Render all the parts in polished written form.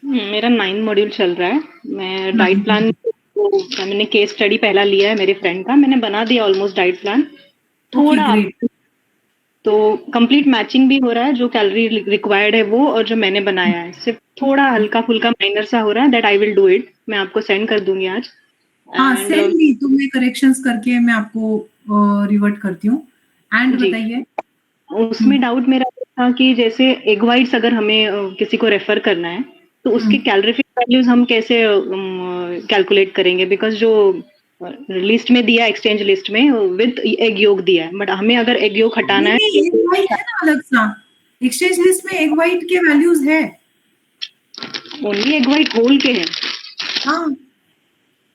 मेरा 9 मॉड्यूल चल रहा है। मैं डाइट 9 प्लान मैंने केस स्टडी पहला लिया है मेरे फ्रेंड का, मैंने बना दिया ऑलमोस्ट डाइट प्लान। ओके थोड़ा ग्रेट। तो कंप्लीट मैचिंग भी हो रहा है, जो कैलोरी रिक्वायर्ड है वो और जो मैंने बनाया है, सिर्फ थोड़ा हल्का-फुल्का माइनर सा हो रहा है, that I will do it. मैं आपको सेंड कर दूँगी आज। हाँ, एंड सेंड मी तो मैं करेक्शंस करके मैं आपको रिवर्ट करती हूँ। एंड जी, बताइए? हुँ, उसमें डाउट मेरा ये था कि जैसे एग व्हाइट्स अगर हमें किसी को रेफर करना है, तो हुँ। उसके कैलोरीफिक वैल्यूज़ हम कैसे कैलकुलेट करेंगे? बिकॉज़ जो लिस्ट में दिया एक्सचेंज लिस्ट में विद एग योक दिया है, बट हमें अगर एग योक हटाना नहीं, है नहीं, एग व्हाइट है ना अलग सा। एक्सचेंज लिस्ट में एग व्हाइट के वैल्यूज़ है। ओनली एग व्हाइट होल के हैं। हाँ,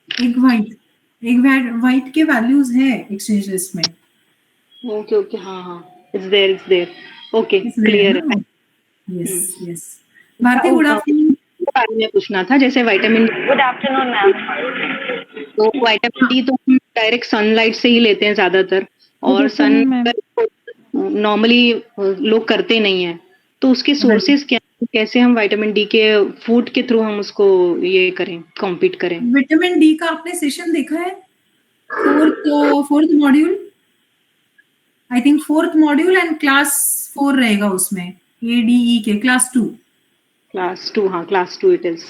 एग व्हाइट व्हाइट के वैल्यूज़ है एक्सचेंज लिस्ट में। ओके, ओके, हाँ, हाँ। It's there. ओके, इस वे है क्लियर है। ना? हुँ। Yes, yes. Bharti good afternoon. के बारे में पूछना था, जैसे vitamin D, good afternoon ma'am. तो विटामिन हाँ, डी तो हम डायरेक्ट सनलाइट से ही लेते हैं ज़्यादातर, गुड और सन आफ्टरनून मैम। नॉर्मली लोग करते नहीं हैं। तो उसके राइट। सोर्सेज़ क्या हैं? कैसे हम विटामिन डी के फूड के थ्रू हम उसको ये करें, कॉम्पीट करें? विटामिन डी का आपने सेशन देखा है? 4th module? I think 4th module and class 4 रहेगा उसमें, एडीई के क्लास 2। क्लास 2, हाँ, class 2 it is.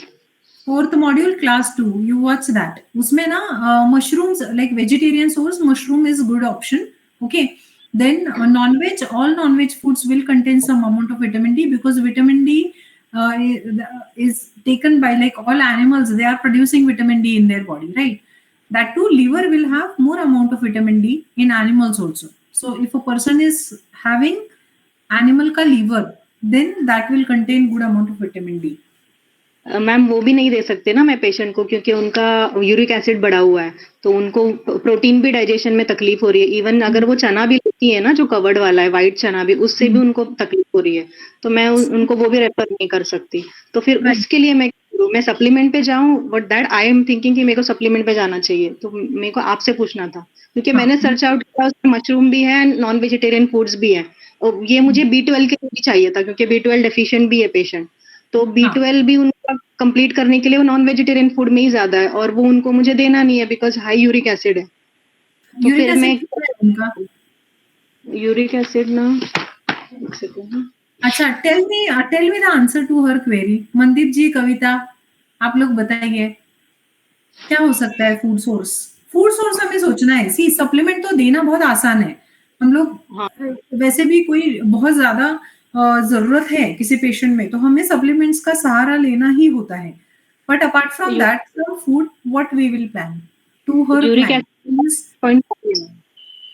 4th module class 2, you watch that. उसमें ना mushrooms like vegetarian source mushroom is good option. Okay, then non-veg, all non-veg foods will contain some amount of vitamin D because vitamin D is taken by like all animals, they are producing vitamin D in their body, right? That too, liver will have more amount of vitamin D in animals also. So if a person is having animal ka liver, then that will contain good amount of vitamin D. Ma'am वो भी नहीं दे सकते ना मैं patient को, क्योंकि उनका uric acid बढ़ा हुआ है, तो उनको प्रोटीन भी डाइजेशन में तकलीफ हो रही है। इवन अगर वो चना भी लेती है ना, जो कवर्ड वाला है व्हाइट चना भी, उससे भी उनको तकलीफ हो रही है, तो मैं उनको वो भी रेफर नहीं कर सकती। तो फिर Right. उसके लिए मैं सप्लीमेंट पे जाऊं, but that I am thinking कि मेरे को सप्लीमेंट पे जाना चाहिए। तो मेरे को आपसे पूछना था, क्योंकि हाँ, मैंने सर्च आउट किया, उसमें मशरूम भी है, नॉन वेजिटेरियन फूड्स भी है, और ये मुझे B12 के लिए भी चाहिए था, क्योंकि B12 डेफिशिएंट भी है पेशेंट। तो हाँ, B12 भी उनका कंप्लीट करने के लिए वो नॉन वेजिटेरियन फूड में ही ज़्यादा है, और वो उनको मुझे देना नहीं है बिकॉज़ हाई यूरिक एसिड है। तो यूरिक फिर एसिड मैं कितना है उनका? यूरिक एसिड ना, एक सेकंड। अच्छा, tell me the answer to her query. Mandeep ji, Kavita, आप लोग बताइए क्या हो सकता है फूड सोर्स? फूड सोर्स हमें सोचना है। सी, सप्लीमेंट तो देना बहुत आसान है। हम लोग हाँ, वैसे भी कोई बहुत ज्यादा जरूरत है किसी पेशेंट में तो हमें सप्लीमेंट्स का सहारा लेना ही होता है। But apart from you that food what we will plan to her uric client? Acid 0.5 है,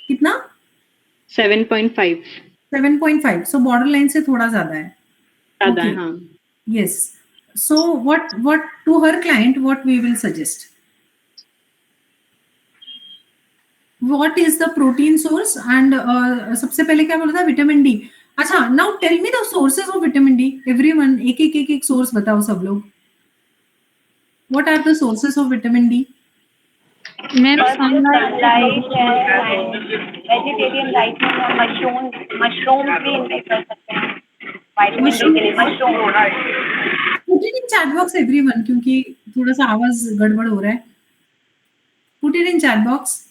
कितना? 7.5 7.5, सो बॉर्डर लाइन से थोड़ा ज्यादा है। ज़्यादा ओके, है, हाँ। yes. So what to her client what we will suggest? What is the protein source and सबसे पहले क्या बोला था? Vitamin D. अच्छा, now tell me the sources of vitamin D. Everyone एक source बताओ सब लोग। What are the sources of vitamin D? Ma'am first sunlight sunlight है, वेजिटेरियन राइस में हम मशरूम भी इनटेक कर सकते हैं विटामिन डी Mushroom. के लिए। Mushroom Put it in chat box everyone क्योंकि थोड़ा सा आवाज गड़बड़ हो रहा है। Put it in chat box.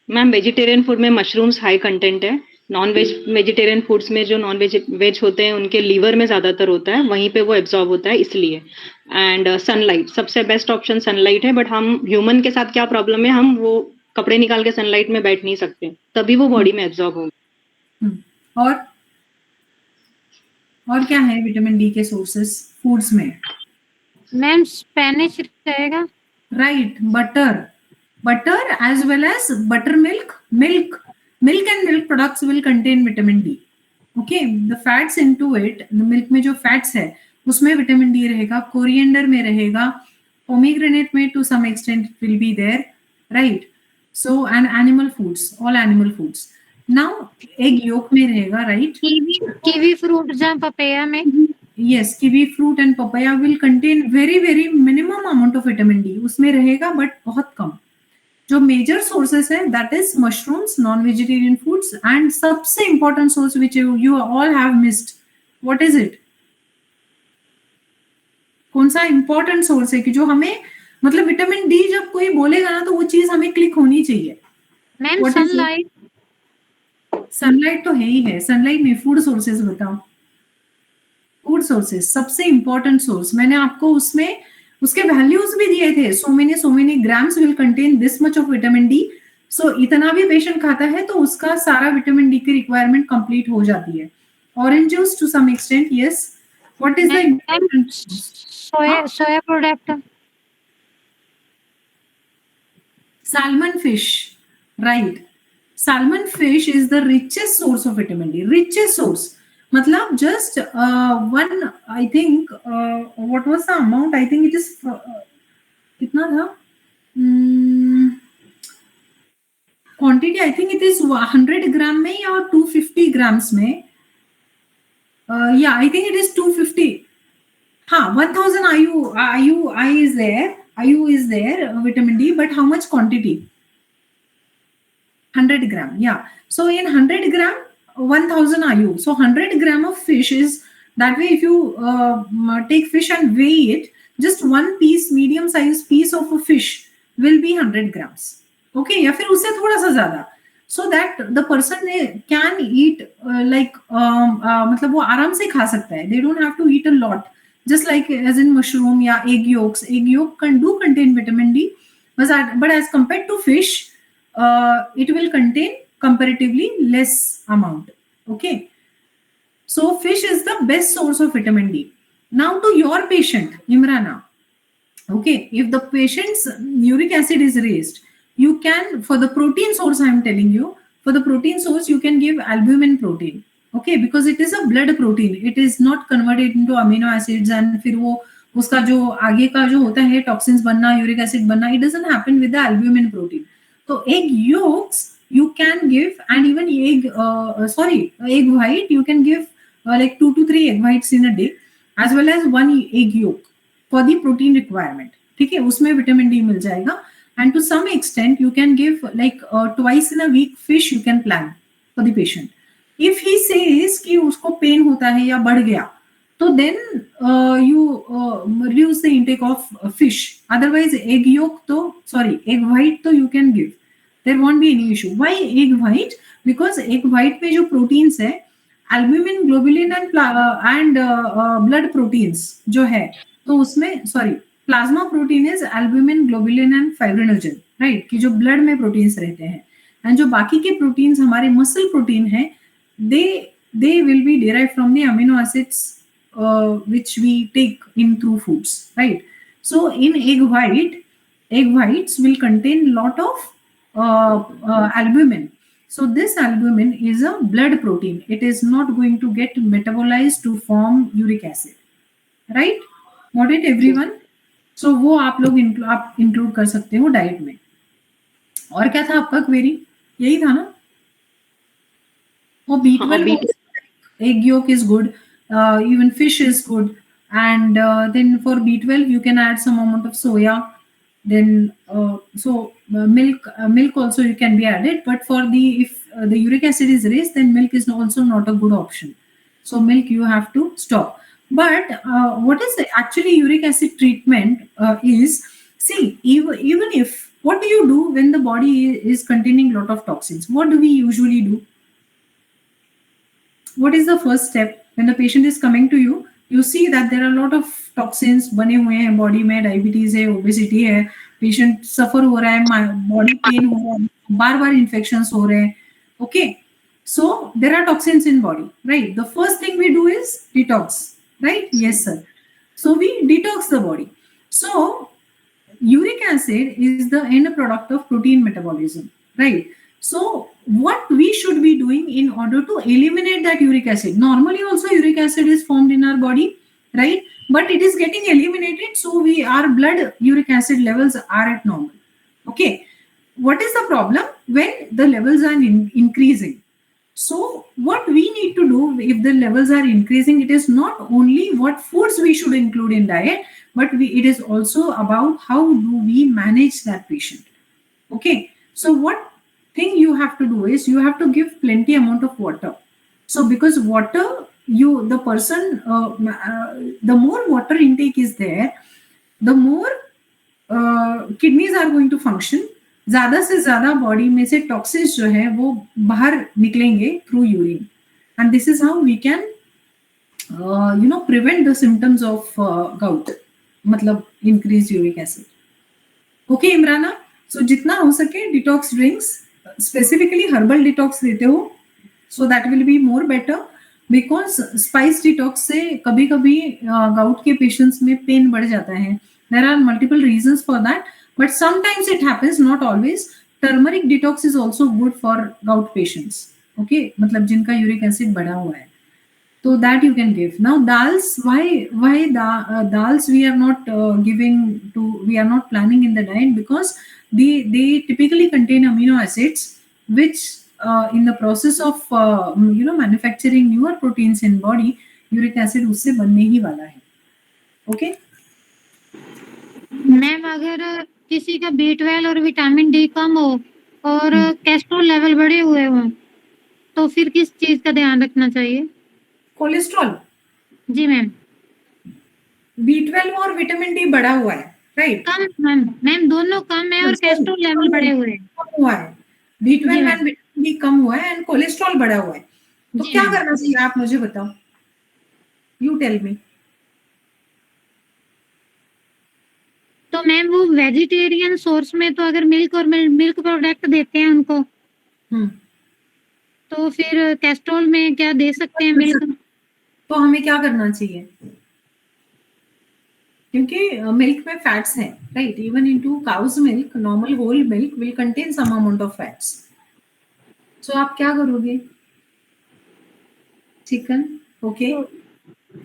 Ma'am vegetarian food में मशरूम्स हाई कंटेंट है। नॉन वेजिटेरियन फूड्स में जो नॉन वेज होते हैं, उनके लीवर में ज़्यादातर होता है, वहीं पे वो एब्जॉर्ब होता है, इसलिए। एंड सनलाइट सबसे बेस्ट ऑप्शन सनलाइट है, बट हम ह्यूमन के साथ क्या प्रॉब्लम है, हम वो कपड़े निकाल के सनलाइट में बैठ नहीं सकते, तभी वो बॉडी में एब्जॉर्ब होगा। और क्या है विटामिन डी के सोर्सेस फूड्स में? मैम स्पेनिश रहेगा। Right, butter as well as buttermilk, milk and milk products will contain vitamin D. Okay, the fats into it, the milk में जो fats है उसमें vitamin D रहेगा, coriander में रहेगा, pomegranate में to some extent it will be there, right? So and animal foods, all animal foods. Now egg yolk में रहेगा, right? कीवी फ्रूट जहाँ पपैया में। Yes, kiwi fruit and papaya will contain very minimum amount of vitamin D. उसमें रहेगा but बहुत कम। जो major sources है that is mushrooms, non-vegetarian foods and सबसे important source which you all have missed What is it? कौन सा important source है कि जो हमें मतलब विटामिन डी जब कोई बोलेगा ना तो वो चीज हमें क्लिक होनी चाहिए. Ma'am What is it? Sunlight. Sunlight तो है ही है. सनलाइट में फूड सोर्सेज बताओ. फूड सोर्सेज सबसे इंपॉर्टेंट सोर्स. मैंने आपको उसमें उसके वैल्यूज भी दिए थे. So many grams will contain this much of vitamin D. So इतना भी पेशेंट खाता है तो उसका सारा विटामिन डी की रिक्वायरमेंट कंप्लीट हो जाती है. Orange juice to some extent, yes. What is the important soya product. salmon fish, right? Salmon fish is the richest source of vitamin D. Richest source. मतलब just one, I think, what was the amount? I think it is कितना था? Quantity I think it is 100 gram में या 250 grams में. Yeah, I think it is 250. हाँ, 1000 IU is there. IU is there, vitamin D, but how much quantity? 100 gram, yeah. So in 100 gram, 1000 IU. So 100 gram of fish is, that way if you take fish and weigh it, just one piece, medium size piece of a fish will be 100 grams. Okay, या फिर उससे थोड़ा सा ज़्यादा. So that the person can eat मतलब वो आराम से खा सकता है. They don't have to eat a lot. Just like as in mushroom या egg yolks. Egg yolk do contain vitamin D, but as compared to fish, it will contain comparatively less amount. Okay. So fish is the best source of vitamin D. Now to your patient, Imrana. Okay, if the patient's uric acid is raised, you can, for the protein source I am telling you, for the protein source you can give albumin protein. Okay, because it is a blood protein. It is not converted into amino acids and फिर वो उसका जो आगे का जो होता है toxins बनना, uric acid बनना, it doesn't happen with the albumin protein. So egg yolks you can give, and even egg white you can give like 2 to 3 egg whites in a day, as well as 1 egg yolk for the protein requirement. ठीक है, उसमें vitamin D मिल जाएगा. And to some extent you can give like twice in a week fish you can plan for the patient. If he says कि उसको pen होता है या बढ़ गया, तो then you reduce the intake of fish. Otherwise egg white तो you can give. There won't be any issue. Why egg white? Because egg white पे जो proteins है, albumin, globulin and blood proteins जो है, तो उसमें plasma protein is albumin, globulin and fibrinogen, right? कि जो blood में proteins रहते हैं, and जो बाकी के proteins हमारे muscle protein है, they will be derived from the amino acids which we take in through foods, right? So in egg whites will contain lot of albumin. So this albumin is a blood protein. It is not going to get metabolized to form uric acid, right? Got it everyone? So वो आप लोग include कर सकते हो diet में. और क्या था आपका क्वेरी? यही था ना? और B12 egg yolk is good, even fish is good, and then for B12 you can add some amount of soya, then milk also you can be added, but for if the uric acid is raised, then milk is also not a good option. So milk you have to stop. But what is actually uric acid treatment is, see, even if, what do you do when the body is containing lot of toxins? What do we usually do? What is the first step when the patient is coming to you? You see that there are a lot of toxins बने हुए हैं body में, diabetes है, obesity है, patient suffer हो रहा है, body pain हो रहा है, बार-बार infections हो रहे हैं. Okay, so there are toxins in body, right? The first thing we do is detox, right? Yes, sir. So we detox the body. So uric acid is the end product of protein metabolism, right? So what we should be doing in order to eliminate that uric acid? Normally also uric acid is formed in our body, right? But it is getting eliminated, so our blood uric acid levels are at normal. Okay, what is the problem? When the levels are increasing. So what we need to do if the levels are increasing, it is not only what foods we should include in diet, but it is also about how do we manage that patient. Okay, so what thing you have to do is you have to give plenty amount of water. So because water the person, the more water intake is there, the more kidneys are going to function. ज्यादा से ज्यादा body में से toxins जो है वो बाहर निकलेंगे through urine, and this is how we can prevent the symptoms of gout, मतलब increased uric acid. Okay Imrana, so जितना हो सके detox drinks, specifically herbal detox लेते हो, so that will be more better, because spice detox से कभी कभी gout के patients में pain बढ़ जाता है. There are multiple reasons for that, but sometimes it happens, not always. Turmeric detox is also good for gout patients. Okay, मतलब जिनका uric acid बढ़ा हुआ है, so that you can give. Now dals, why dals we are not we are not planning in the diet, because they typically contain amino acids which in the process of manufacturing newer proteins in body, uric acid उससे बनने ही वाला है. Okay. Ma'am अगर किसी का B12 और vitamin D कम हो और कैस्ट्रोल लेवल बढ़े हुए हो, तो फिर किस चीज का ध्यान रखना चाहिए? कोलेस्ट्रॉल. जी मैम. B12 और विटामिन डी बढ़ा हुआ है, राइट? कम मैम दोनों कम है और कैस्ट्रोल लेवल बढ़े हुए हैं. कम हुआ है, B12 एंड विटामिन डी कम हुआ है एंड कोलेस्ट्रॉल बढ़ा हुआ है, तो क्या करना चाहिए आप मुझे बताओ, यू टेल मी. तो मैम वो वेजिटेरियन सोर्स में तो अगर मिल्क और मिल्क प्रोडक्ट देते हैं उनको, तो फिर कैस्ट्रोल में क्या दे सकते हैं मिल्क? तो हमें क्या करना चाहिए, क्योंकि मिल्क में फैट्स हैं, right? Even into cow's milk, normal whole milk will contain some amount of fats. So आप क्या करोगे? चिकन. ओके,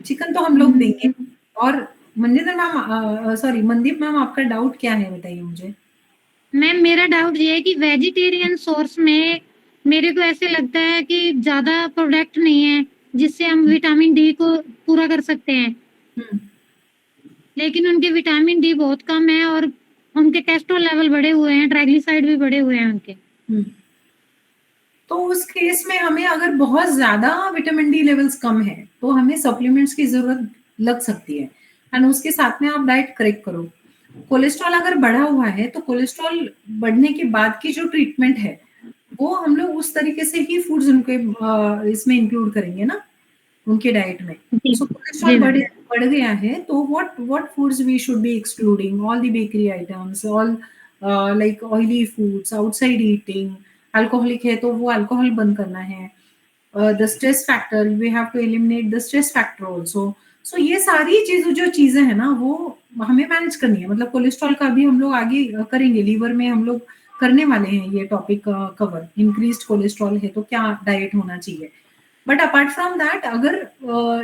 चिकन तो हम लोग देंगे. और Manjinder ma'am, sorry Mandeep ma'am, आपका डाउट क्या है बताइए मुझे. मैम मेरा डाउट ये है कि वेजिटेरियन सोर्स में मेरे को ऐसे लगता है कि ज्यादा प्रोडक्ट नहीं है जिससे हम विटामिन डी को पूरा कर सकते हैं, लेकिन उनके विटामिन डी बहुत कम है और उनके टेस्टोल लेवल बढ़े हुए हैं, ट्राइग्लिसराइड भी बढ़े हुए हैं उनके. तो उस केस में हमें अगर बहुत ज्यादा विटामिन डी लेवल्स कम है तो हमें सप्लीमेंट्स की जरूरत लग सकती है, एंड उसके साथ में आप डाइट करेक्ट करो. कोलेस्ट्रॉल अगर बढ़ा हुआ है तो कोलेस्ट्रॉल बढ़ने के बाद की जो ट्रीटमेंट है वो हम लोग उस तरीके से ही फूड्स उनके इसमें इंक्लूड करेंगे ना, उनके डाइट में. सो कोलेस्ट्रॉल बढ़ गया है तो what foods we should be excluding? All the bakery items, all like oily foods, outside eating. Alcoholic है तो वो अल्कोहल बंद करना है. The stress factor, we have to eliminate the stress factor also. So ये सारी जो चीजें हैं ना वो हमें मैनेज करनी है. मतलब कोलेस्ट्रॉल का भी हम लोग आगे करेंगे, लीवर में हम लोग करने वाले हैं ये टॉपिक कवर. इंक्रीज्ड कोलेस्ट्रॉल है तो क्या डाइट होना चाहिए. बट अपार्ट फ्रॉम दैट, अगर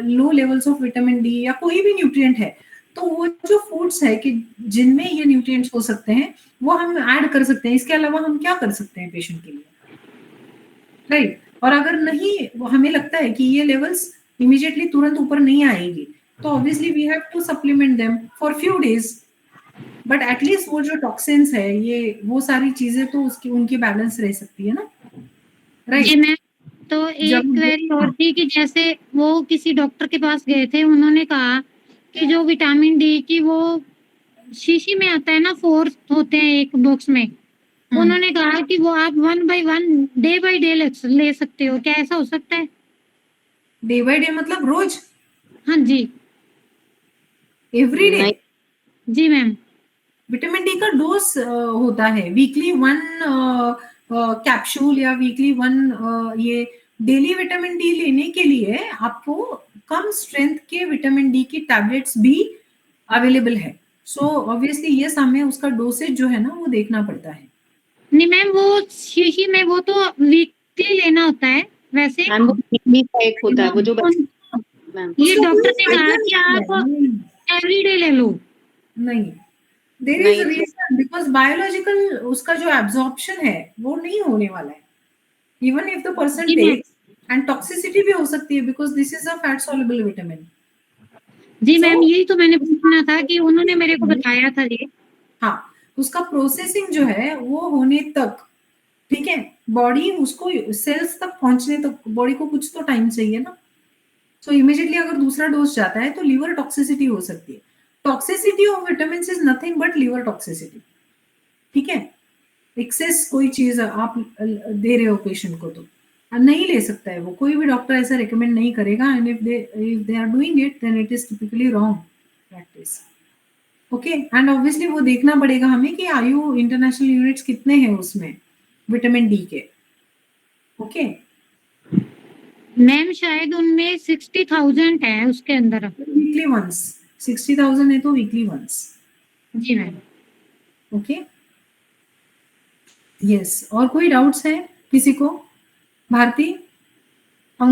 low levels of vitamin D या कोई भी न्यूट्रिएंट है तो वो जो फूड्स है कि जिनमें ये न्यूट्रिएंट्स हो सकते हैं वो हम ऐड कर सकते हैं. इसके अलावा हम क्या कर सकते हैं पेशेंट के लिए, राइट? और अगर नहीं, हमें लगता है कि ये लेवल्स इमीडिएटली तुरंत ऊपर नहीं आएगी, तो obviously we have to supplement them for few days. But at least वो जो टॉक्सिन्स है, ये वो सारी चीजें तो उसकी उनकी बैलेंस रह सकती है ना, राइट? जी मैम. तो एक क्वेरी और थी कि जैसे वो किसी डॉक्टर के पास गए थे, उन्होंने कहा कि जो विटामिन डी की वो शीशी में आता है ना, 4 होते हैं एक बॉक्स में, उन्होंने कहा कि वो आप 1 by 1 डे बाय डे ले सकते हो. क्या ऐसा हो सकता है? डे बाय डे मतलब रोज? हाँ जी, एवरी डे. जी मैम. विटामिन डी का डोज होता है वीकली 1 कैप्सूल या वीकली 1. ये डेली विटामिन डी लेने के लिए आपको कम स्ट्रेंथ के विटामिन डी की टैबलेट्स भी अवेलेबल है. सो ऑब्वियसली ये हमें उसका डोसेज जो है ना वो देखना पड़ता है. नहीं मैम, वो शीशी में वो तो वीकली लेना होता है वैसे. मैम वो वीकली का एक होता है वो जो मैम ये डॉक्टर ने कहा कि आप एवरीडे ले लो. नहीं, there is a reason, because biological उसका जो एब्जॉर्प्शन है वो नहीं होने वाला है. Even if the person takes, and toxicity भी हो सकती है because this is a fat soluble vitamin. जी मैम, यही तो मैंने पूछना था कि उन्होंने मेरे को बताया था ये. हाँ, उसका प्रोसेसिंग जो है वो होने तक, ठीक है, बॉडी उसको सेल्स तक पहुंचने तक बॉडी को कुछ तो टाइम चाहिए ना. सो इमीडिएटली अगर दूसरा डोज जाता है तो लीवर टॉक्सिसिटी हो सकती है. Toxicity of vitamin is nothing but liver toxicity. ठीक है, एक्सेस कोई चीज आप दे रहे हो पेशेंट को तो नहीं ले सकता है वो, कोई भी डॉक्टर ऐसा रिकमेंड नहीं करेगा. And if they are doing it then it is typically wrong practice. Okay, and obviously वो देखना पड़ेगा हमें कि आयु इंटरनेशनल यूनिट्स कितने हैं उसमें विटामिन डी के. ओके, मैम शायद उनमें 60,000 है उसके अंदर. वीकली वंस 60,000 है तो वीकली वंस. जी मैम. Okay, yes. और कोई डाउट्स है किसी को? Bharti, how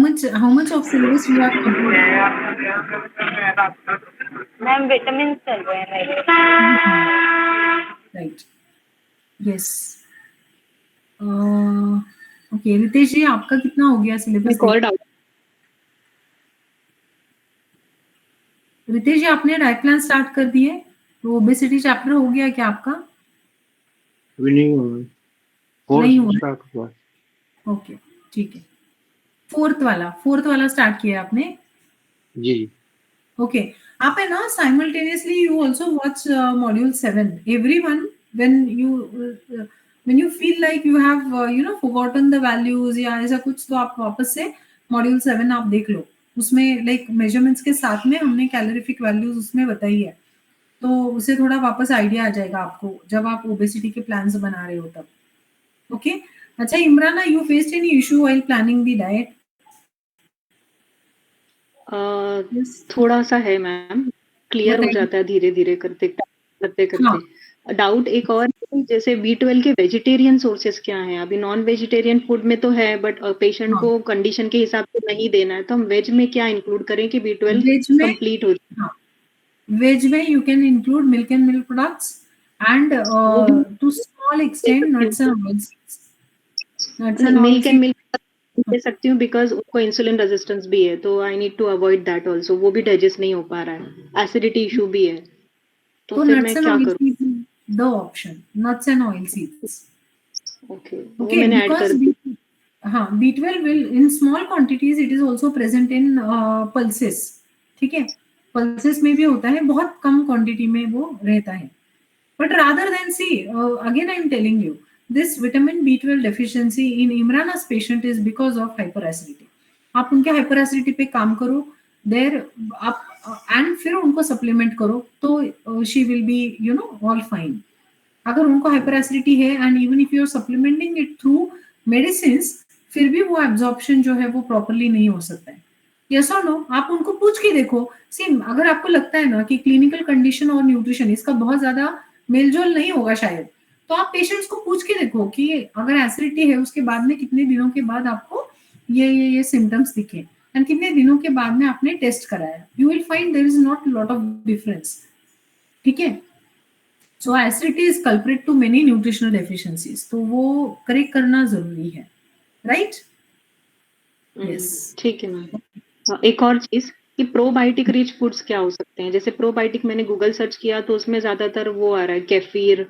much of syllabus you have ma'am vitamin चल रहे हैं right? Yes. Okay, Ritesh ji आपका कितना हो गया सिलेबस? एक और डाउट. रितेश जी आपने डाइट प्लान स्टार्ट कर दिए तो ओबेसिटी चैप्टर हो गया क्या आपका? अभी नहीं हुआ, नहीं हुआ. स्टार्ट हुआ. ओके, ठीक है. फोर्थ वाला स्टार्ट किया आपने? जी. ओके, आप है ना simultaneously you also watch module 7. Everyone when you feel like you have forgotten the values या ऐसा कुछ, तो आप वापस से मॉड्यूल 7 आप देख लो. उसमें लाइक मेजरमेंट्स के साथ में हमने कैलोरीफिक वैल्यूज उसमें बताई है, तो उसे थोड़ा वापस आइडिया आ जाएगा आपको जब आप ओबेसिटी के प्लान्स बना रहे हो तब. ओके, अच्छा Imrana, you faced any issue while planning the diet? थोड़ा सा है मैम, क्लियर हो जाता है धीरे धीरे करते करते. डाउट एक और, जैसे B12 के वेजिटेरियन सोर्सेस क्या हैं? अभी नॉन वेजिटेरियन फूड में तो है बट पेशेंट को कंडीशन के हिसाब से नहीं देना है, तो हम वेज में क्या इंक्लूड करें कि B12 कंप्लीट हो जाए? वेज में you can include milk and milk products and to small extent nuts and oils. Milk and milk दे सकती हूँ बिकॉज उनको इंसुलिन रेजिस्टेंस भी है, तो I need to avoid that also. वो भी डाइजेस्ट नहीं हो पा रहा है, एसिडिटी इशू भी है, तो फिर मैं क्या करूँ? The option nuts and oil seeds. Okay, वो मैंने ऐड कर दी. हाँ, B12 will in small quantities it is also present in pulses. ठीक है, pulses में भी होता है, बहुत कम क्वांटिटी में वो रहता है. But rather than see, again I am telling you, this vitamin B12 deficiency in Imrana's patient is because of hyperacidity. आप उनके hyperacidity पे काम करो, there आप and फिर उनको supplement करो, तो she will be all fine. अगर उनको hyperacidity है and even if you are supplementing it through medicines, फिर भी वो absorption जो है वो properly नहीं हो सकता है. Yes or no? आप उनको पूछ के देखो. See, अगर आपको लगता है ना कि clinical condition और nutrition इसका बहुत ज्यादा मेलजोल नहीं होगा शायद, तो आप पेशेंट्स को पूछ के देखो कि अगर एसिडिटी है उसके बाद में कितने दिनों के बाद आपको ये सिम्टम्स दिखे एंड कितने दिनों के बाद में आपने टेस्ट कराया. You will find there is not lot of difference. ठीक है, so acidity is culprit to many nutritional deficiencies, तो वो करेक्ट करना जरूरी है. राइट? यस, ठीक है मैम. एक और चीज कि प्रोबायोटिक रिच फूड्स क्या हो सकते हैं? जैसे प्रोबायोटिक मैंने गूगल सर्च किया तो उसमें ज्यादातर वो आ रहा है केफिर,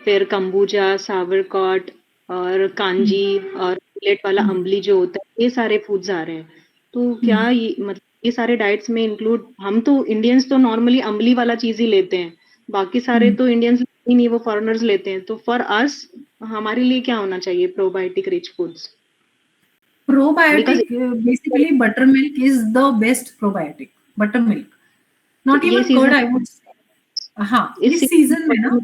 फिर कंबूजा, सावरकॉट और कांजी और मिलेट वाला अम्बली जो होता है, ये सारे फूड्स आ रहे हैं. तो क्या ये मतलब ये सारे डाइट्स में इंक्लूड, हम तो इंडियंस तो नॉर्मली अम्बली वाला चीज ही लेते हैं, बाकी सारे तो इंडियंस ही नहीं, वो फॉरेनर्स लेते हैं. तो फॉर अस हमारे लिए क्या होना चाहिए probiotic rich foods? Probiotic, basically buttermilk is the best probiotic. Buttermilk, not even curd, I would say. हाँ, इस सीजन में ना,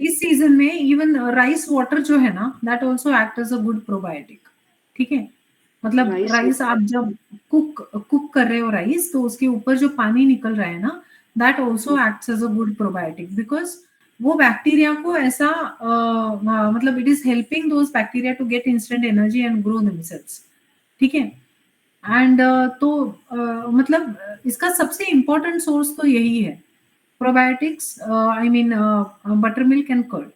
इस सीजन में इवन राइस वाटर जो है ना, that also act as a good probiotic. ठीक है, मतलब राइस आप जब कुक कर रहे हो राइस, तो उसके ऊपर जो पानी निकल रहा है ना, that also acts as a good probiotic because वो बैक्टीरिया को ऐसा मतलब it is helping those bacteria to get instant energy and grow themselves. ठीक है, एंड तो मतलब इसका सबसे इम्पोर्टेंट सोर्स तो यही है probiotics. I mean butter milk and curd.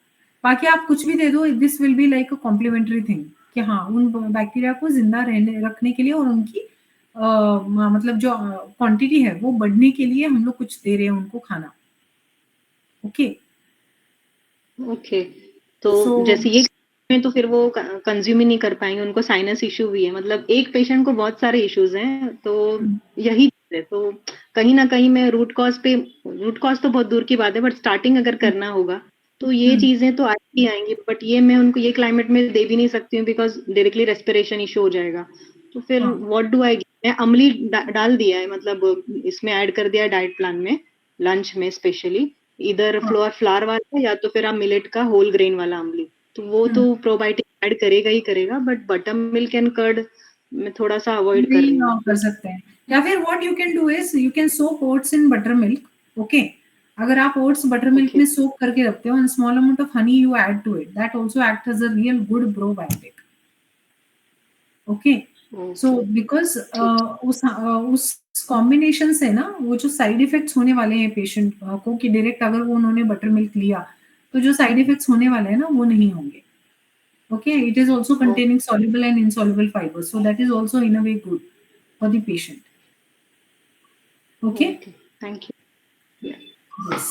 बाकी आप कुछ भी दे दो, this will be like a complimentary thing कि हाँ, उन बैक्टीरिया को जिंदा रखने के लिए और उनकी मतलब जो क्वांटिटी है वो बढ़ने के लिए हम लोग कुछ दे रहे हैं उनको खाना. ओके, ओके, तो जैसे ये में तो फिर वो कंज्यूम ही नहीं कर पाएंगे, उनको साइनस इशू भी है, मतलब एक पेशेंट को बहुत सारे इश्यूज हैं, तो यही चीज़ है। तो कहीं ना कहीं मैं रूट कॉज तो बहुत दूर की बात है, बट स्टार्टिंग अगर करना होगा तो ये चीजें तो आती आएंगी, बट ये मैं उनको ये क्लाइमेट में दे भी नहीं सकती हूँ, बिकॉज डायरेक्टली रेस्पिरेशन इशू हो जाएगा। तो फिर व्हाट डू आई, मैं अमली डाल दिया है, मतलब इसमें ऐड कर दिया है डाइट प्लान में, लंच में स्पेशली, इधर फ्लावर वाला या तो फिर आप मिलेट का होल ग्रेन वाला अमली, तो वो तो प्रोबायोटिक ऐड करेगा ही करेगा, but butter milk and curd मैं थोड़ा सा अवॉइड कर रही हूँ। कर सकते हैं। या फिर what you can do is you can soak oats in butter milk. Okay, अगर आप ओट्स बटर मिल्क में सोक करके रखते हो, and small amount of honey you add to it, that also act as a real good probiotic. Okay, so because उस combination से ना वो जो साइड इफेक्ट्स होने वाले हैं पेशेंट को, कि डायरेक्ट अगर वो उन्होंने बटर मिल्क लिया तो जो साइड इफेक्ट्स होने वाले हैं ना वो नहीं होंगे। Okay, it is also containing soluble and insoluble fibers, so that is also in a way good for the patient. Okay, thank you. yes,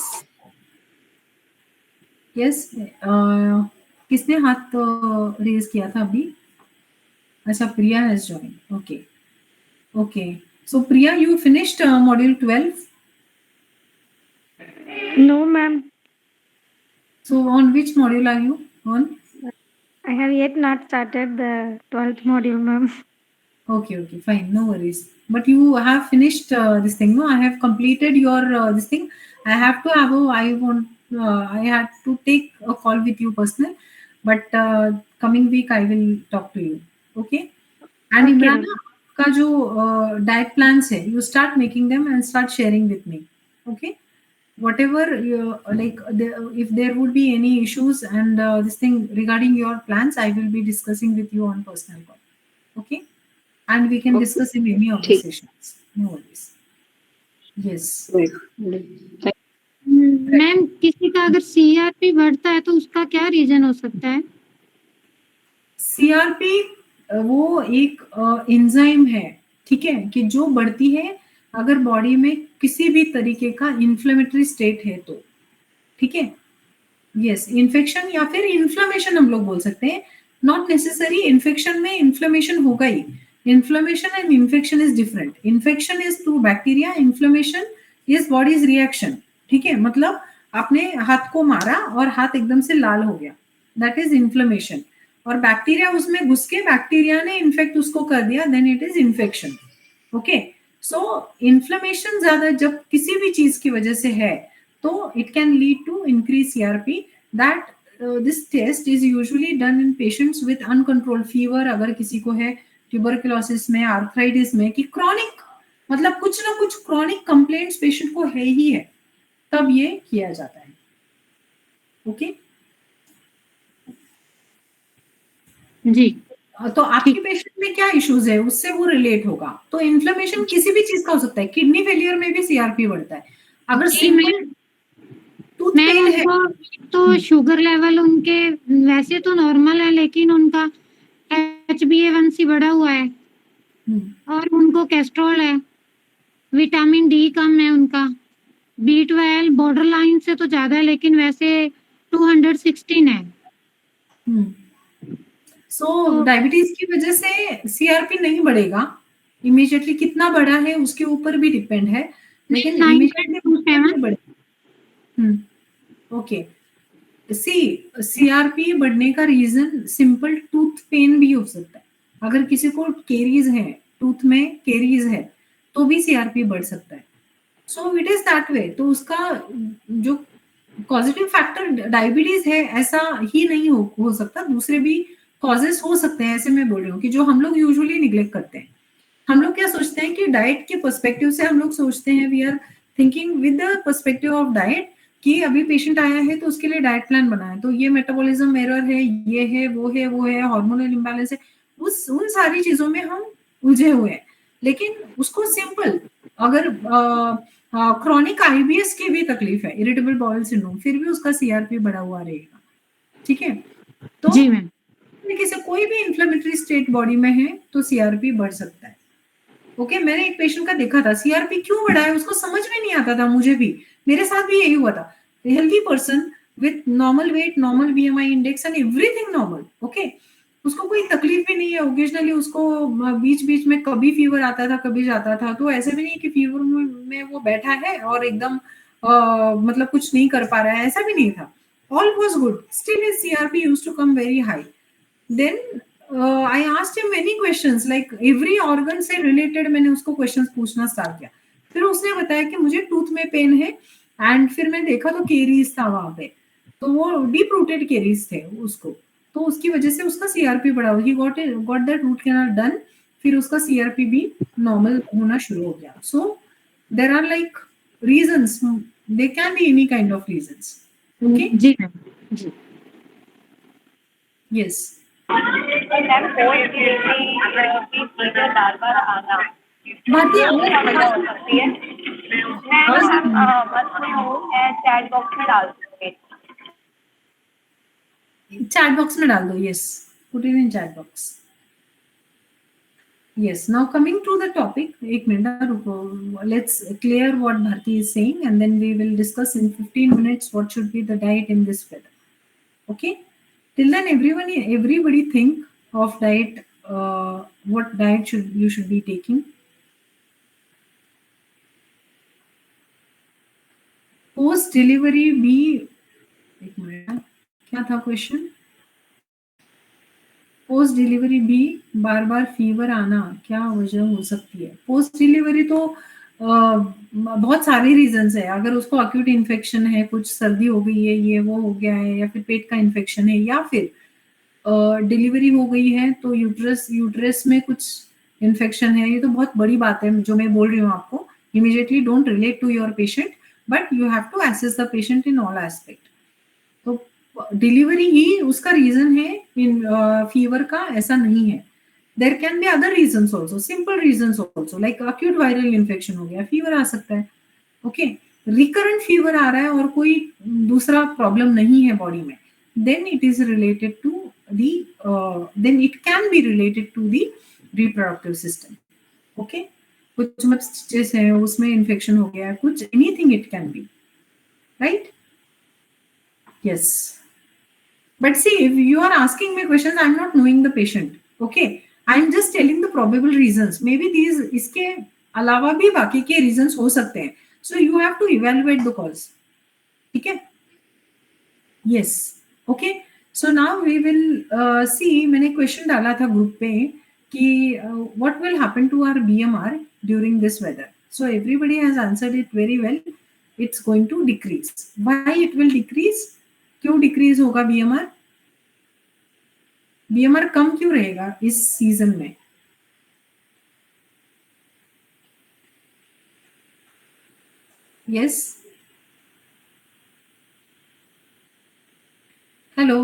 yes. किसने हाथ रेज किया था अभी? अच्छा, प्रिया has joined. Okay, okay. So Priya, you finished module 12? No, ma'am. So on which module are you on? I have yet not started the 12th module, ma'am. Okay, okay, fine, no worries. But you have finished this thing, no? I have completed your this thing. I have to have I had to take a call with you personal, but coming week I will talk to you. Okay? And Okay, Imran, ma'am. आपका जो diet plans है, you start making them and start sharing with me. Okay? Whatever you like, if there would be any issues and this thing regarding your plans, I will be discussing with you on personal call. Okay? And we can discuss in any of the sessions. No worries. Yes. Ma'am किसी का अगर CRP बढ़ता है तो उसका क्या reason हो सकता है? सीआरपी वो एक एंजाइम है, ठीक है, कि जो बढ़ती है अगर बॉडी में किसी भी तरीके का इन्फ्लेमेटरी स्टेट है तो, ठीक है। यस, इन्फेक्शन या फिर इन्फ्लेमेशन हम लोग बोल सकते हैं, नॉट नेसेसरी इन्फेक्शन में इन्फ्लेमेशन होगा ही। Inflammation and infection is different. Infection is through bacteria, inflammation is body's reaction, ठीक है। मतलब आपने हाथ को मारा और हाथ एकदम से लाल हो गया, दैट इज इन्फ्लेमेशन। और बैक्टीरिया उसमें घुस के बैक्टीरिया ने इन्फेक्ट उसको कर दिया, then it is infection. Okay, so inflammation ज्यादा जब किसी भी चीज की वजह से है तो it can lead to increase CRP. That this test is usually done in patients with uncontrolled fever. अगर किसी को है ट्यूबरकुलोसिस में, आर्थराइटिस में, कि क्रॉनिक मतलब कुछ ना कुछ क्रॉनिक कंप्लेंट्स पेशेंट को है ही है, तब ये किया जाता है। ओके जी, तो आपके पेशेंट में क्या इश्यूज है उससे वो रिलेट होगा। तो इन्फ्लेमेशन किसी भी चीज का हो सकता है, किडनी फेलियर में भी सीआरपी बढ़ता है। अगर सिंपल टूथ पेन है तो शुगर लेवल उनके वैसे तो नॉर्मल है, लेकिन उनका HbA1c बढ़ा हुआ है और उनको कैस्ट्रोल है, विटामिन डी कम है, उनका B12 बॉर्डर लाइन से तो ज्यादा है, लेकिन वैसे 216 है। सो डायबिटीज की वजह से सीआरपी नहीं बढ़ेगा इमीडिएटली, कितना बढ़ा है उसके ऊपर भी डिपेंड है, लेकिन इमीडिएटली बढ़ेगा। ओके, सीआरपी बढ़ने का रीजन सिंपल टूथ पेन भी हो सकता है। अगर किसी को केरीज है, टूथ में केरीज है, तो भी सीआरपी बढ़ सकता है। So it is that way. तो उसका जो पॉजिटिव फैक्टर डायबिटीज है ऐसा ही नहीं हो सकता, दूसरे भी कॉजेस हो सकते हैं। ऐसे मैं बोल रही हूँ कि जो हम लोग यूजुअली निग्लेक्ट करते हैं। हम लोग क्या सोचते हैं कि डाइट के पर्सपेक्टिव से हम लोग सोचते हैं, we are thinking with the perspective of diet, कि अभी पेशेंट आया है तो उसके लिए डाइट प्लान बनाए, तो ये मेटाबॉलिज्म एरर है, ये है, वो है, वो है, हार्मोनल इम्बैलेंस है, उन सारी चीजों में हम उलझे हुए हैं। लेकिन उसको सिंपल, अगर क्रॉनिक आईबीएस की भी तकलीफ है, इरिटेबल बाउल सिंड्रोम, फिर भी उसका सीआरपी बढ़ा हुआ रहेगा, ठीक है। तो जी मैम, से कोई भी इन्फ्लेमेटरी स्टेट बॉडी में है तो सीआरपी बढ़ सकता है। ओके, मैंने एक पेशेंट का देखा था, सीआरपी क्यों बढ़ा है उसको समझ में नहीं आता था, मुझे भी, मेरे साथ भी यही हुआ था। Healthy person with normal weight, normal BMI index and everything normal. Okay, उसको कोई तकलीफ भी नहीं है. ओकेजनली उसको बीच बीच में कभी फीवर आता था, कभी जाता था. तो ऐसे भी नहीं कि फीवर में वो बैठा है और एकदम मतलब कुछ नहीं कर पा रहा है, ऐसा भी नहीं था. All was good. Still his CRP used to come very high. Then I asked him many questions, like every organ से related मैंने उसको questions पूछना start किया. फिर उसने बताया कि मुझे टूथ में पेन है, एंड फिर मैं देखा तो केरीज था वहां पे, तो वो डीप रूटेड केरीज थे उसको, तो उसकी वजह से उसका सीआरपी बढ़ा. He got that root canal done, फिर उसका सीआरपी भी नॉर्मल होना शुरू हो गया. So there are like reasons, they can be any kind of reasons. Okay जी मैम. जी. यस. मैम पोस्ट डिलीवरी की फीवर बार बार आना भारती वजह हो सकती है. मैं बस में हूँ, मैं चैट बॉक्स में डाल दूंगी. चैट बॉक्स में डाल दो. Yes, put it in chat box. Yes, now coming to the topic, एक मिनट रुको, let's clear what Bharti is saying and then we will discuss in 15 minutes what should be the diet in this weather. Okay, till then everybody think of diet, what diet you should be taking. Post delivery भी, एक minute, क्या था question? Post delivery भी बार बार fever आना क्या वजह हो सकती है? पोस्ट डिलीवरी तो बहुत सारे रीजंस है. अगर उसको अक्यूट इन्फेक्शन है, कुछ सर्दी हो गई है, ये वो हो गया है, या फिर पेट का इन्फेक्शन है, या फिर डिलीवरी हो गई है तो यूट्रस में कुछ इन्फेक्शन है, ये तो बहुत बड़ी बात है जो मैं बोल रही हूँ आपको. Immediately don't relate to your patient, but you have to assess the patient in all aspect. तो डिलीवरी ही उसका रीजन है, इन फीवर का ऐसा नहीं है. There can be other reasons also, simple reasons also, like acute viral infection हो गया, फीवर आ सकता है. ओके, रिकरेंट फीवर आ रहा है और कोई दूसरा प्रॉब्लम नहीं है बॉडी में, then it is related to the, then it can be related to the reproductive system. Okay, कुछ मतलब स्टिचेस है, उसमें इन्फेक्शन हो गया, कुछ anything it can be, right? Yes. But see, if you are asking me questions, I'm not knowing the patient. Okay. I'm just telling the probable reasons. Maybe these, इसके अलावा भी बाकी के reasons हो सकते हैं. So you have to evaluate the cause. ठीक है? Yes. Okay. So now we will see, मैंने question डाला था group पे कि what will happen to our BMR during this weather. So everybody has answered it very well. It's going to decrease. Why it will decrease? क्यों decrease होगा BMR? BMR कम क्यों रहेगा इस सीजन में? यस, हेलो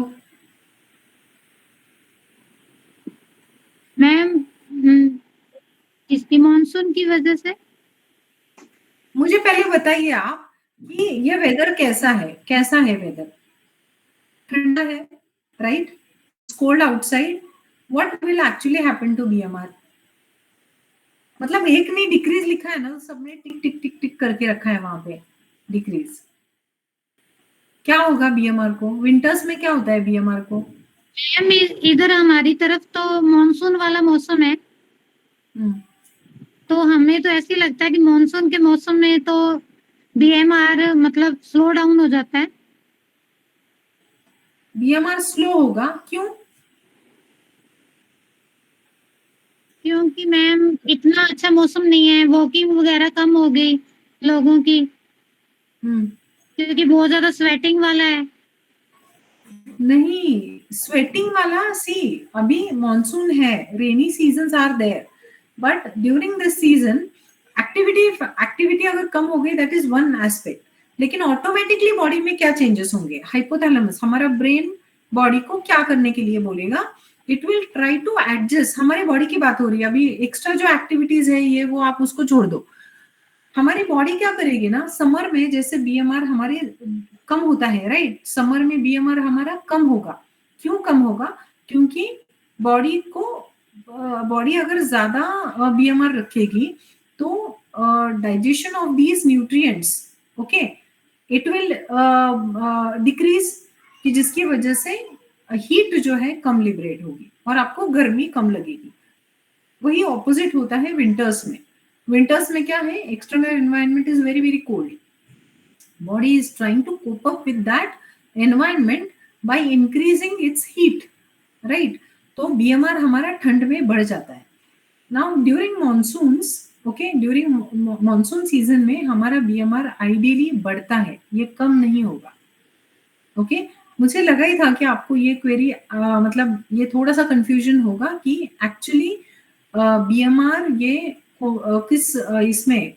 मैम, इसकी monsoon की वजह से. मुझे पहले बताइए आप कि ये वेदर कैसा है वेदर? ठंडा है, right? Cold outside. What will actually happen to BMR? मतलब एक नहीं डिक्रीज लिखा है ना, सबने टिक टिक टिक टिक करके रखा है वहां पे डिक्रीज. क्या होगा बीएमआर को? विंटर्स में क्या होता है बीएमआर को? मैम इधर हमारी तरफ तो मॉनसून वाला मौसम है, तो हमें तो ऐसे लगता है कि मॉनसून के मौसम में तो बीएमआर मतलब स्लो डाउन हो जाता है. बीएमआर स्लो होगा क्यों? क्योंकि मैम इतना अच्छा मौसम नहीं है, वॉकिंग वगैरह कम हो गई लोगों की, क्योंकि बहुत ज्यादा स्वेटिंग वाला है. नहीं, स्वेटिंग वाला, सी अभी मॉनसून है, rainy seasons are there, but during this season activity अगर कम हो गई, दैट इज वन एस्पेक्ट. लेकिन ऑटोमेटिकली बॉडी में क्या चेंजेस होंगे? हाइपोथैलेमस, हमारा ब्रेन बॉडी को क्या करने के लिए बोलेगा? It will try to adjust. हमारी बॉडी की बात हो रही है अभी, एक्स्ट्रा जो एक्टिविटीज है ये वो आप उसको छोड़ दो. हमारी बॉडी क्या करेगी ना, समर में जैसे बीएमआर हमारे कम होता है, राइट? समर में बीएमआर हमारा कम होगा. क्यों कम होगा? क्योंकि बॉडी अगर ज्यादा बीएमआर रखेगी तो digestion of these nutrients, okay, it will decrease, कि जिसकी वजह से हीट जो है कम लिबरेट होगी और आपको गर्मी कम लगेगी। वही ऑपोजिट होता है विंटर्स में। विंटर्स में क्या है, external environment is very very cold, body is trying to cope up with that environment by increasing its heat, right? तो BMR हमारा ठंड में बढ़ जाता है। now during monsoons, okay, during monsoon season में हमारा BMR ideally बढ़ता है, ये कम नहीं होगा। okay? मुझे लगा ही था कि आपको ये क्वेरी मतलब ये थोड़ा सा कंफ्यूजन होगा कि एक्चुअली BMR ये किस इसमें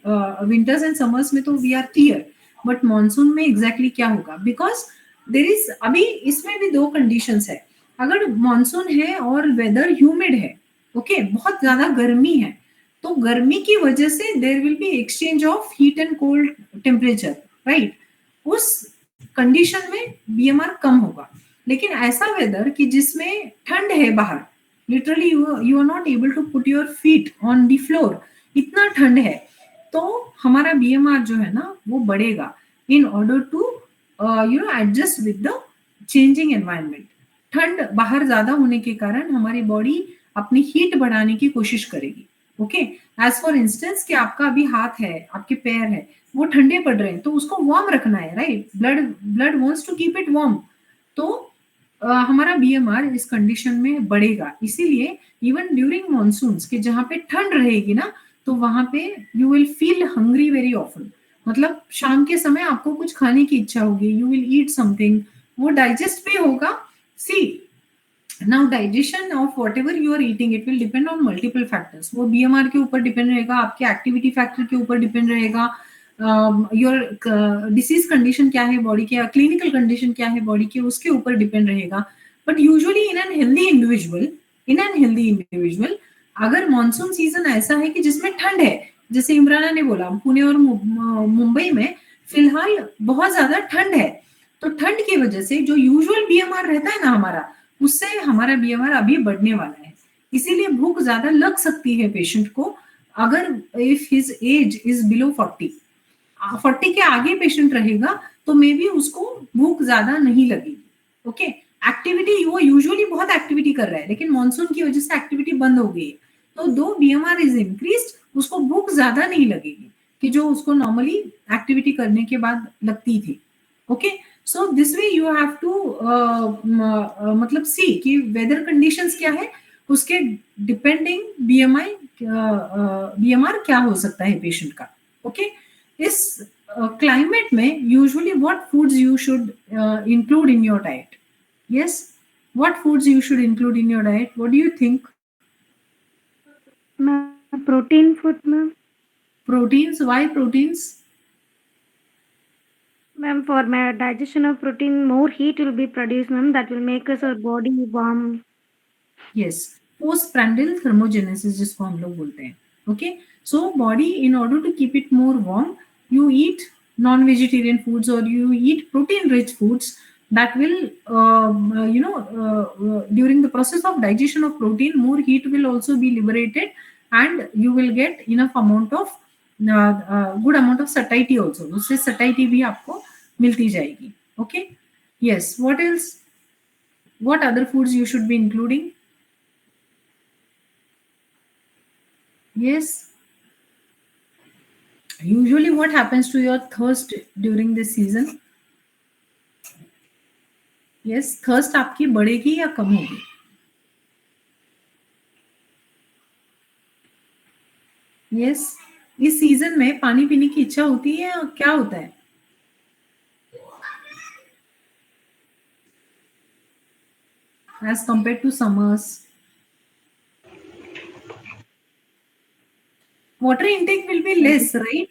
विंटर्स एंड समर्स में तो we are clear, but monsoon में एग्जैक्टली क्या होगा, बिकॉज देर इज अभी इसमें भी दो कंडीशंस है। अगर मॉनसून है और वेदर ह्यूमिड है, ओके, बहुत ज्यादा गर्मी है, तो गर्मी की वजह से there will be exchange of heat and cold temperature, right? उस कंडीशन में बीएमआर कम होगा। लेकिन ऐसा वेदर कि जिसमें ठंड है बाहर, literally you are not able to put your feet on the floor, इतना ठंड है, तो हमारा बीएमआर जो है ना वो बढ़ेगा in order to adjust with the changing environment. ठंड बाहर ज्यादा होने के कारण हमारी बॉडी अपनी हीट बढ़ाने की कोशिश करेगी। ओके, एज फॉर इंस्टेंस कि आपका अभी हाथ है, आपके पैर है, वो ठंडे पड़ रहे हैं तो उसको वार्म रखना है, right? Blood wants to keep it warm, तो हमारा बीएमआर इस कंडीशन में बढ़ेगा। इसीलिए इवन ड्यूरिंग मॉनसून्स के जहाँ पे ठंड रहेगी ना, तो वहां पे you will feel hungry very often, मतलब शाम के समय आपको कुछ खाने की इच्छा होगी, यू विल ईट समथिंग, वो डाइजेस्ट भी होगा। See now digestion of whatever you are eating it will depend on multiple factors. वो बीएमआर के ऊपर डिपेंड रहेगा, आपके एक्टिविटी फैक्टर के ऊपर डिपेंड रहेगा, योर डिसीज कंडीशन क्या है बॉडी के, क्लिनिकल कंडीशन क्या है बॉडी के, उसके ऊपर डिपेंड रहेगा। But usually in an healthy individual अगर मॉनसून सीजन ऐसा है कि जिसमें ठंड है, जैसे इमराना ने बोला पुणे और मुंबई में फिलहाल बहुत ज्यादा ठंड है, तो ठंड की वजह से जो यूजुअल बीएमआर रहता है ना हमारा, उससे हमारा बीएमआर अभी बढ़ने वाला है। इसीलिए भूख ज्यादा लग सकती है पेशेंट को, अगर if his age is below 40 के आगे पेशेंट रहेगा तो मे बी उसको भूख ज्यादा नहीं लगेगी। ओके, एक्टिविटी वो यूजुअली बहुत एक्टिविटी कर रहा है, लेकिन मॉनसून की वजह से एक्टिविटी बंद हो गई है, तो दो बीएमआर इज इंक्रीज्ड, उसको भूख ज्यादा नहीं लगेगी कि जो उसको नॉर्मली एक्टिविटी करने के बाद लगती थी। Okay, so this way you have to मतलब सी कि वेदर कंडीशंस क्या है, उसके डिपेंडिंग बीएमआर क्या हो सकता है पेशेंट का। ओके, इस क्लाइमेट में usually what foods you should include in your diet? Yes, what foods you should include in your diet? What do you think? Ma'am, protein food, ma'am. Proteins? Why proteins? Ma'am, for my digestion of protein, more heat will be produced, ma'am. That will make us our body warm. Yes, postprandial thermogenesis जिसको हम लोग बोलते हैं। Okay, so body in order to keep it more warm, you eat non-vegetarian foods or you eat protein-rich foods. That will, during the process of digestion of protein, more heat will also be liberated, and you will get enough amount of good amount of satiety also. उससे satiety भी आपको मिलती जाएगी। Okay, yes. What else? What other foods you should be including? Yes. Usually, what happens to your thirst during this season? यस, thirst आपकी बढ़ेगी या कम होगी? यस, इस सीजन में पानी पीने की इच्छा होती है या क्या होता है? As compare to summers, water intake will be less, right?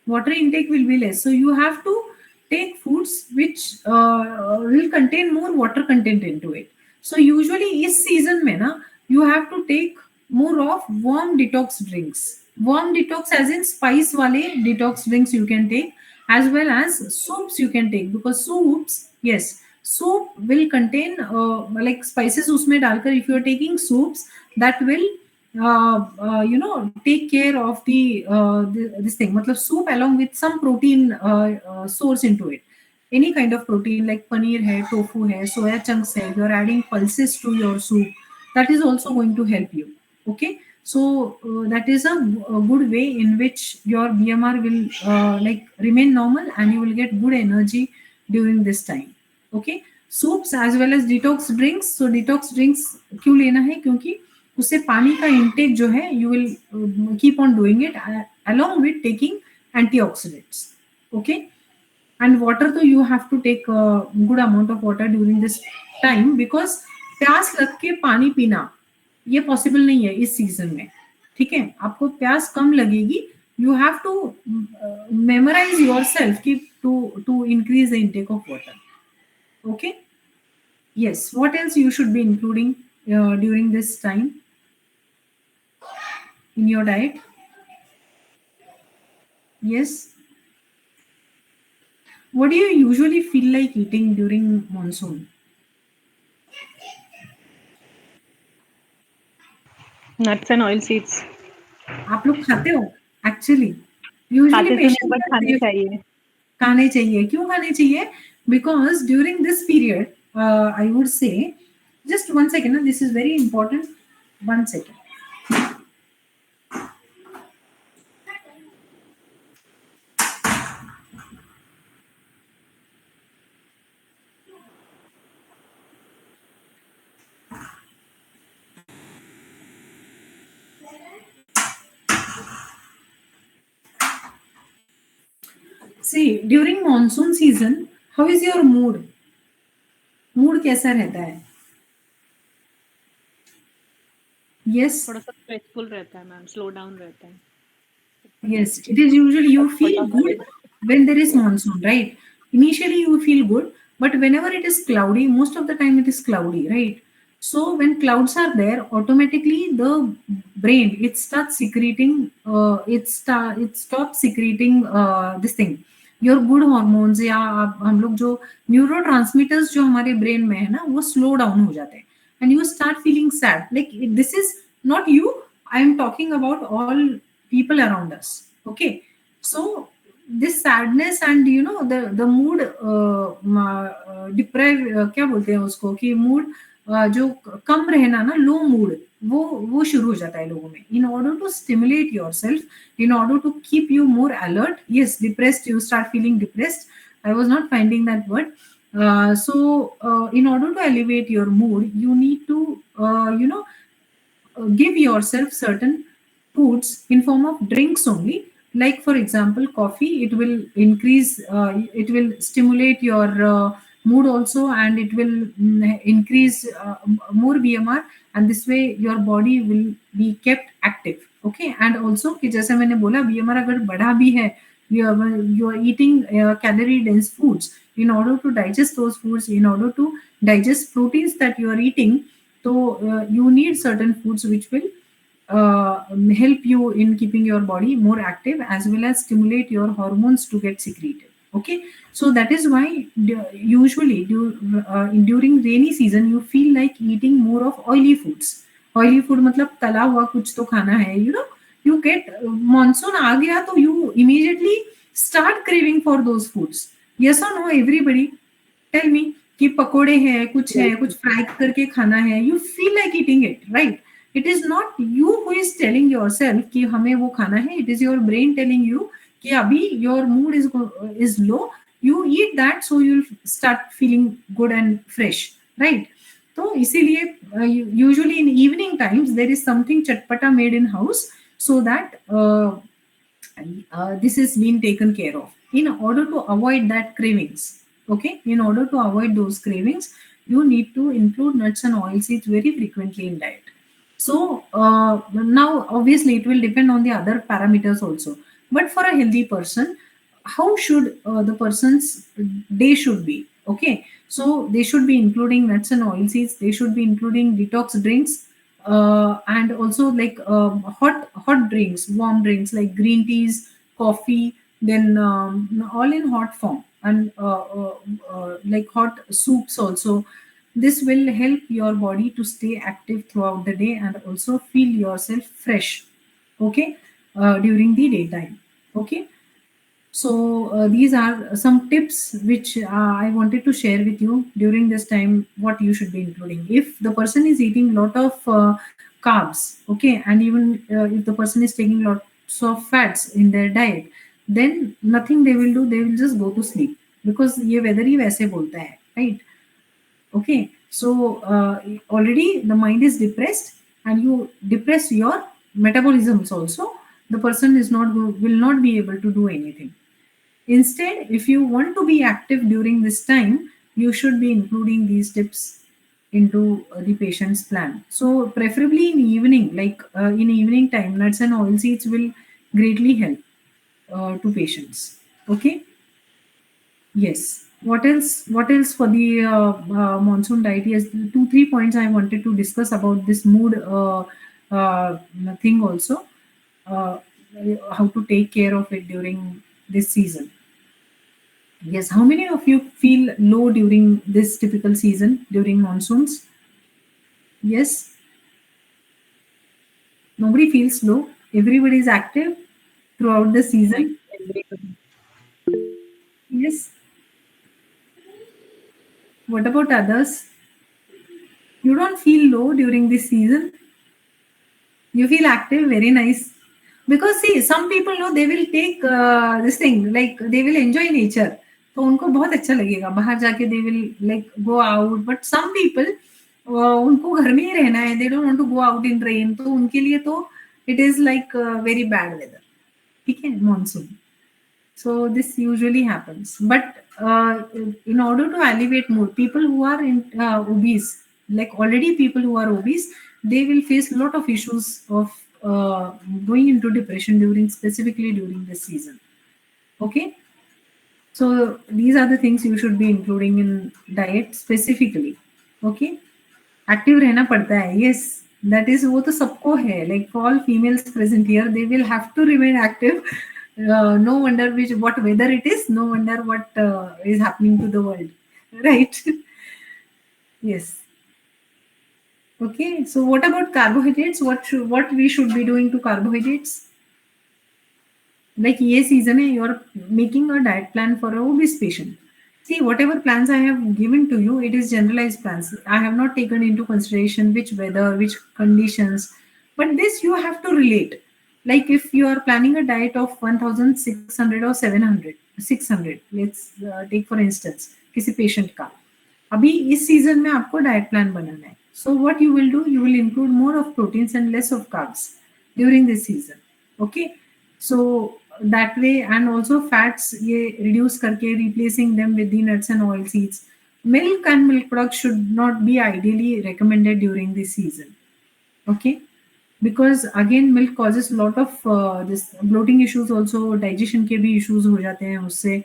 Water intake will be less, so you have to take foods which will contain more water content into it. So usually इस season में ना you have to take more of warm detox drinks. Warm detox as in spice वाले detox drinks you can take, as well as soups you can take, because soups, yes, soup will contain like spices उसमें डालकर, if you are taking soups, that will take care of the this thing, मतलब soup along with some protein source into it, any kind of protein like paneer hai, tofu hai, soya chunks hai, you're adding pulses to your soup, that is also going to help you. Okay, so that is a good way in which your BMR will like remain normal and you will get good energy during this time. Okay, soups as well as detox drinks. So detox drinks क्यों लेना है, क्योंकि उससे पानी का intake जो है you will keep on doing it along with taking antioxidants. Okay, and water तो you have to take a good amount of water during this time, because प्यास लग के पानी पीना ये पॉसिबल नहीं है इस सीजन में. ठीक है, आपको प्यास कम लगेगी. You have to memorize yourself to increase the intake of water. Okay. Yes. What else you should be including during this time in your diet? Yes. What do you usually feel like eating during monsoon? Nuts and oil seeds. आप लोग खाते हो actually? Usually patient खाने चाहिए. खाने चाहिए. क्यों खाने चाहिए? Because during this period I would say, just 1 second, this is very important. 1 second. See, during monsoon season, how is your mood? Mood कैसा रहता है? Yes. थोड़ा सा स्ट्रेसफुल रहता है मैम, स्लो डाउन रहता है. Yes, it is usually you feel good when there is monsoon, right? Initially you feel good, but whenever it is cloudy, most of the time it is cloudy, right? So when clouds are there, automatically the brain it starts secreting, it stops secreting this thing, your good hormones, या हम लोग जो neurotransmitters जो हमारे brain में है ना, वो slow down हो जाते हैं, and you start feeling sad. Like this is not you. I am talking about all people around us. Okay, so this sadness and you know the mood deprive क्या बोलते हैं उसको, कि mood जो कम रहना ना, लो मूड, वो शुरू हो जाता है लोगों में. In order to stimulate yourself, in order to keep you more alert. Yes, depressed, you start feeling depressed. I was not finding that word. So in order to elevate your mood, you need to give yourself certain foods in form of drinks only. Like for example, coffee, it will increase, it will stimulate your mood also, and it will increase more BMR, and this way your body will be kept active. Okay, and also कि जैसे मैंने बोला, BMR अगर बढ़ा भी है, you are eating calorie dense foods. In order to digest those foods, in order to digest proteins that you are eating, so you need certain foods which will help you in keeping your body more active, as well as stimulate your hormones to get secreted. Okay, so that is why usually during rainy season you feel like eating more of oily foods. Oily food मतलब तला हुआ कुछ तो खाना है, you get monsoon आ गया तो you immediately start craving for those foods. Yes or no, everybody? Tell me कि पकोड़े हैं, कुछ है, कुछ फ्राई करके खाना है, you feel like eating it, right? It is not you who is telling yourself कि हमें वो खाना है. It is your brain telling you कि अभी your mood is low. You eat that, so you'll start feeling good and fresh, right? तो इसीलिए usually in evening times there is something chatpata made in house, so that this is being taken care of in order to avoid that cravings. Okay, in order to avoid those cravings, you need to include nuts and oilseeds very frequently in diet. So now obviously it will depend on the other parameters also. But for a healthy person, how should the person's day should be? Okay, so they should be including nuts and oilseeds. They should be including detox drinks, and also like hot drinks, warm drinks like green teas, coffee, then all in hot form, and like hot soups also. This will help your body to stay active throughout the day and also feel yourself fresh. Okay, during the daytime. Okay, So these are some tips which I wanted to share with you during this time, what you should be including. If the person is eating lot of carbs, okay, and even if the person is taking lots of fats in their diet, then nothing they will do, they will just go to sleep, because ये weather ही वैसे बोलता है, right? Okay, so already the mind is depressed, and you depress your metabolisms also. The person is not will not be able to do anything. Instead, if you want to be active during this time, you should be including these tips into the patient's plan. So preferably in evening, like in evening time, nuts and oil seeds will greatly help to patients. Okay. Yes. What else? What else for the monsoon diet? Yes, 2 3 points I wanted to discuss about this mood thing also. Uh, how to take care of it during this season. Yes. How many of you feel low during this typical season during monsoons? Yes. Nobody feels low. Everybody is active throughout the season. Yes. What about others? You don't feel low during this season. You feel active, very nice. Because see, some people know they will take this thing, like they will enjoy nature. तो उनको बहुत अच्छा लगेगा बाहर जाके, they will like go out. But some people उनको घर में ही रहना है, they don't want to go out in rain. तो उनके लिए तो it is like very bad weather. ठीक है, monsoon. So this usually happens. But in order to alleviate mood, people who are obese, like already people who are obese, they will face a lot of issues of going into depression specifically during this season. Okay. So these are the things you should be including in diet specifically. Okay. Active रहना पड़ता है. Yes, that is वो तो सबको है. Like all females present here, they will have to remain active. No wonder what weather it is. No wonder what is happening to the world, right? Yes. Okay. So what about carbohydrates? What we should be doing to carbohydrates? Like ये season है, you are making a diet plan for a obese patient. See, whatever plans I have given to you, it is generalized plans. I have not taken into consideration which weather, which conditions, but this you have to relate. Like if you are planning a diet of 1600 or 700, 600, let's take for instance, किसी patient का. अभी इस season में आपको diet plan बनाना है. So what you will do, you will include more of proteins and less of carbs during this season. Okay. So that way, and also fats ये reduce करके replacing them with the nuts and oil seeds. Milk and milk products should not be ideally recommended during this season. Okay, because again milk causes a lot of this bloating issues, also digestion के भी issues हो जाते हैं उससे.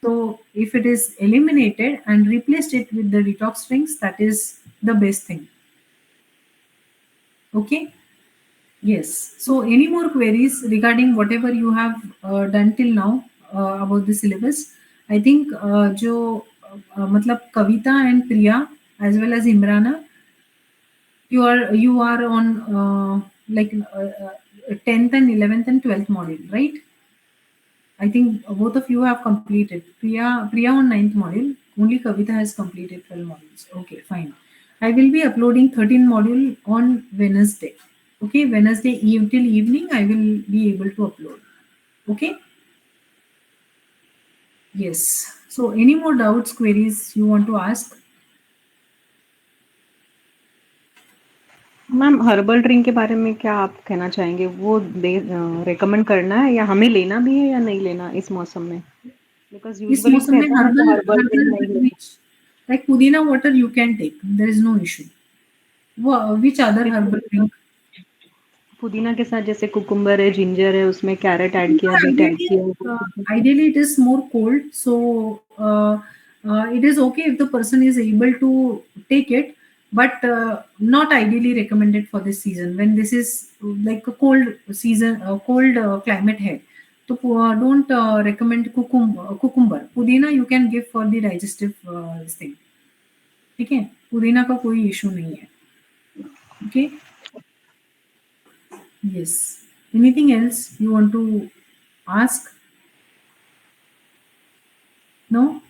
So if it is eliminated and replaced it with the detox drinks, that is the best thing. Okay. Yes. So any more queries regarding whatever you have done till now about the syllabus? I think जो मतलब Kavita and Priya as well as Imrana, you are on like 10th and 11th and 12th module, right? I think both of you have completed. Priya on 9th module. Only Kavita has completed 12 modules. Okay, fine. I will be uploading 13 module on Wednesday. Okay, Wednesday till evening I will be able to upload. Okay. Yes. So any more doubts, queries you want to ask? Ma'am herbal drink के बारे में क्या आप कहना चाहेंगे? वो recommend करना है या हमें लेना भी है या नहीं लेना इस मौसम में? Because इस usually मौसम में कहते हैं हर्बल ड्रिंक नहीं लेना. like pudina water you can take. There is no issue. Which other herbal drink? पुदीना के साथ जैसे कुकुम्बर है, जिंजर है, उसमें कैरेट ऐड किया, बीट ऐड किया. Ideally it is more cold, so it is okay if the person is able to take it, but not ideally recommended for this season when this is like a cold season, cold climate है. So don't recommend cucumber. Pudina you can give for the digestive this thing. ठीक है, पुदीना का कोई issue नहीं है. Okay. Yes. Anything else you want to ask? No?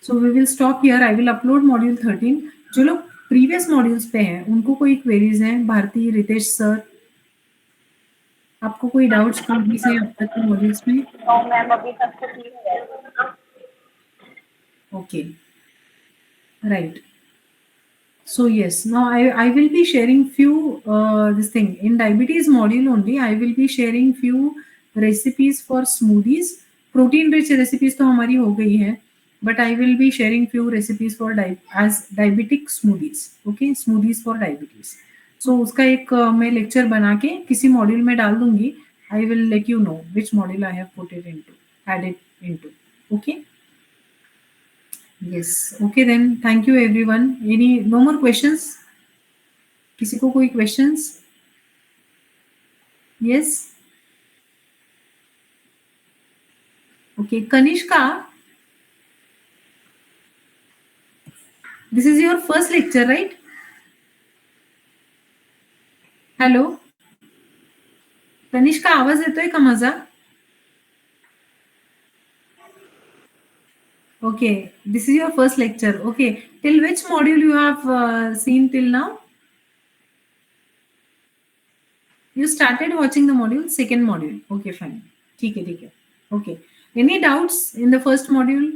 So we will stop here. I will upload module 13. जो लोग previous modules पे हैं उनको कोई queries हैं? भारती, रितेश सर, आपको कोई डाउट्स previous हैं अब तक के modules में? तो मैम अभी तक तो ठीक है. Okay. Right. So yes, now I will be sharing few this thing in diabetes module only. I will be sharing few recipes for smoothies. Protein rich recipes तो हमारी हो गई है, but I will be sharing few recipes for as diabetic smoothies. Okay, smoothies for diabetes. So उसका एक मैं lecture बना के किसी module में डाल दूंगी. I will let you know which module I have put it into, added into. Okay. Yes. Okay then. Thank you everyone. No more questions? किसी को कोई questions? Yes. Okay. Kanishka, this is your first lecture, right? Hello. Kanishka, आवाज येतोय का माझा? Okay. This is your first lecture. Okay. Till which module you have seen till now? You started watching the module, second module. Okay, fine. ठीक है. Okay. Any doubts in the first module?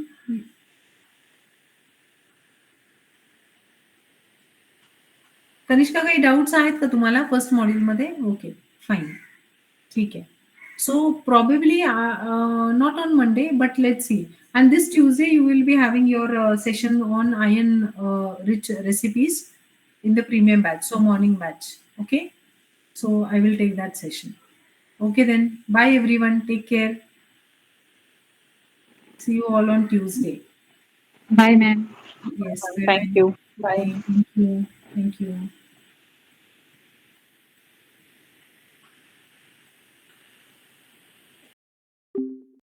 Kanishka काही doubts आहेत का तुम्हाला first module मध्ये? Okay, fine, ठीक है. So probably not on Monday, but let's see. And this Tuesday you will be having your session on iron rich recipes in the premium batch, so morning batch. Okay, so I will take that session. Okay then, bye everyone, take care. See you all on Tuesday. Bye, ma'am. Yes, Thank you. Bye. Thank you.